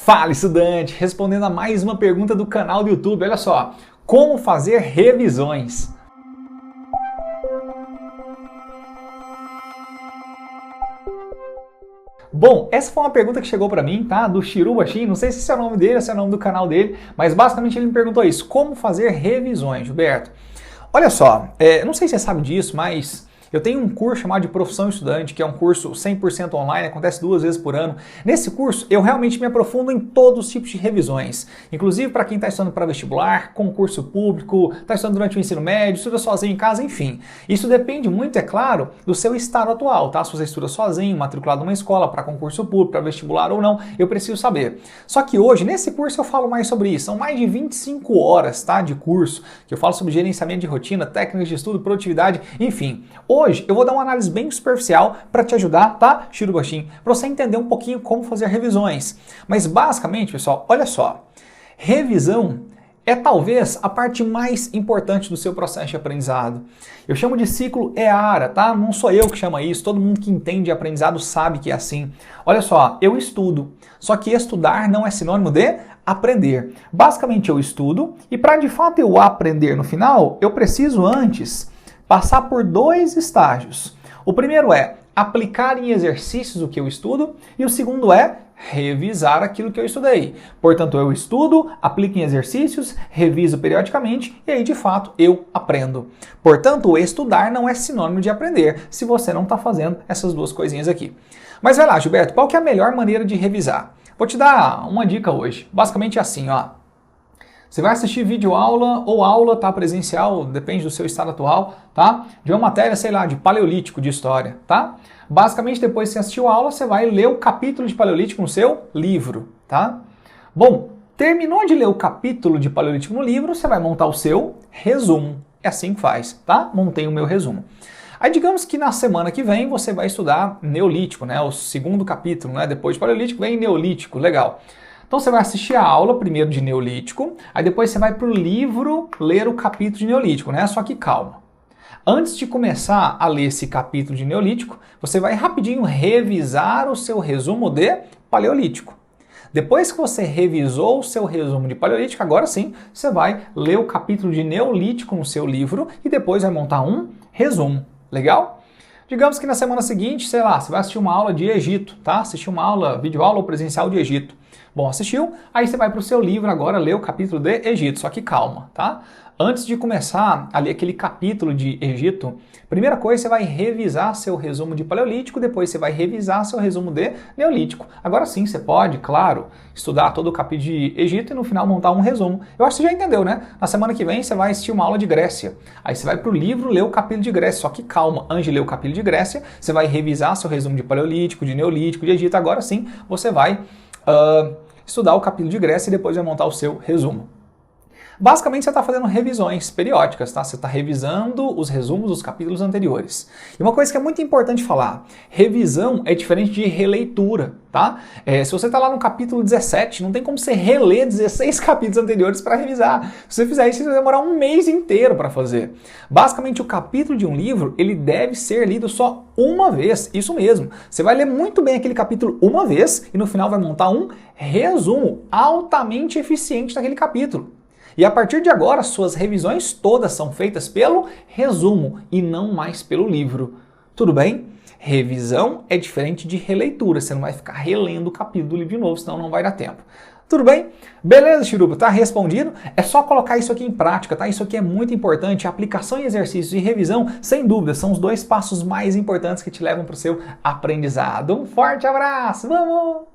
Fala, estudante! Respondendo a mais uma pergunta do canal do YouTube, olha só, como fazer revisões? Bom, essa foi uma pergunta que chegou para mim, tá? Do Chiruba Shin, não sei se esse é o nome dele, se é o nome do canal dele, mas basicamente ele me perguntou isso, como fazer revisões, Gilberto? Olha só, não sei se você sabe disso, mas eu tenho um curso chamado de Profissão Estudante, que é um curso 100% online, acontece 2 vezes por ano. Nesse curso, eu realmente me aprofundo em todos os tipos de revisões. Inclusive para quem está estudando para vestibular, concurso público, está estudando durante o ensino médio, estuda sozinho em casa, enfim. Isso depende muito, é claro, do seu estado atual, tá? Se você estuda sozinho, matriculado numa escola, para concurso público, para vestibular ou não, eu preciso saber. Só que hoje, nesse curso, eu falo mais sobre isso. São mais de 25 horas, tá, de curso, que eu falo sobre gerenciamento de rotina, técnicas de estudo, produtividade, enfim. Hoje eu vou dar uma análise bem superficial para te ajudar, tá, Chiruba Shin, para você entender um pouquinho como fazer revisões. Mas basicamente, pessoal, olha só, revisão é talvez a parte mais importante do seu processo de aprendizado. Eu chamo de ciclo EARA, tá? Não sou eu que chama isso, todo mundo que entende aprendizado sabe que é assim. Olha só, eu estudo, só que estudar não é sinônimo de aprender. Basicamente eu estudo e para de fato eu aprender no final, eu preciso antes passar por 2 estágios. O primeiro é aplicar em exercícios o que eu estudo e o segundo é revisar aquilo que eu estudei. Portanto, eu estudo, aplico em exercícios, reviso periodicamente e aí, de fato, eu aprendo. Portanto, estudar não é sinônimo de aprender se você não está fazendo essas 2 coisinhas aqui. Mas vai lá, Gilberto, qual que é a melhor maneira de revisar? Vou te dar uma dica hoje. Basicamente é assim, ó. Você vai assistir vídeo aula ou aula, tá, presencial, depende do seu estado atual, tá? De uma matéria, sei lá, de paleolítico, de história, tá? Basicamente, depois que você assistiu a aula, você vai ler o capítulo de paleolítico no seu livro, tá? Bom, terminou de ler o capítulo de paleolítico no livro, você vai montar o seu resumo. É assim que faz, tá? Montei o meu resumo. Aí digamos que na semana que vem você vai estudar Neolítico, né? O 2º capítulo, né? Depois de paleolítico vem Neolítico, legal. Então você vai assistir a aula primeiro de Neolítico, aí depois você vai para o livro ler o capítulo de Neolítico, né? Só que calma. Antes de começar a ler esse capítulo de Neolítico, você vai rapidinho revisar o seu resumo de Paleolítico. Depois que você revisou o seu resumo de Paleolítico, agora sim, você vai ler o capítulo de Neolítico no seu livro e depois vai montar um resumo. Legal? Digamos que na semana seguinte, sei lá, você vai assistir uma aula de Egito, tá? Assistir uma aula, videoaula ou presencial de Egito. Bom, assistiu? Aí você vai para o seu livro agora ler o capítulo de Egito, só que calma, tá? Antes de começar a ler aquele capítulo de Egito, primeira coisa você vai revisar seu resumo de Paleolítico, depois você vai revisar seu resumo de Neolítico. Agora sim, você pode, claro, estudar todo o capítulo de Egito e no final montar um resumo. Eu acho que você já entendeu, né? Na semana que vem você vai assistir uma aula de Grécia. Aí você vai para o livro ler o capítulo de Grécia, só que calma, antes de ler o capítulo de Grécia, você vai revisar seu resumo de Paleolítico, de Neolítico, de Egito. Agora sim, você vai estudar o capítulo de Grécia e depois vai montar o seu resumo. Basicamente você está fazendo revisões periódicas, tá? Você está revisando os resumos dos capítulos anteriores. E uma coisa que é muito importante falar, revisão é diferente de releitura, tá? Se você está lá no capítulo 17, não tem como você reler 16 capítulos anteriores para revisar. Se você fizer isso, você vai demorar um mês inteiro para fazer. Basicamente o capítulo de um livro, ele deve ser lido só uma vez, isso mesmo. Você vai ler muito bem aquele capítulo uma vez e no final vai montar um resumo altamente eficiente daquele capítulo. E a partir de agora, suas revisões todas são feitas pelo resumo e não mais pelo livro. Tudo bem? Revisão é diferente de releitura. Você não vai ficar relendo o capítulo do livro de novo, senão não vai dar tempo. Tudo bem? Beleza, Chiruba? Tá respondido? É só colocar isso aqui em prática, tá? Isso aqui é muito importante. Aplicação em exercícios e revisão, sem dúvida, são os 2 passos mais importantes que te levam para o seu aprendizado. Um forte abraço! Vamos!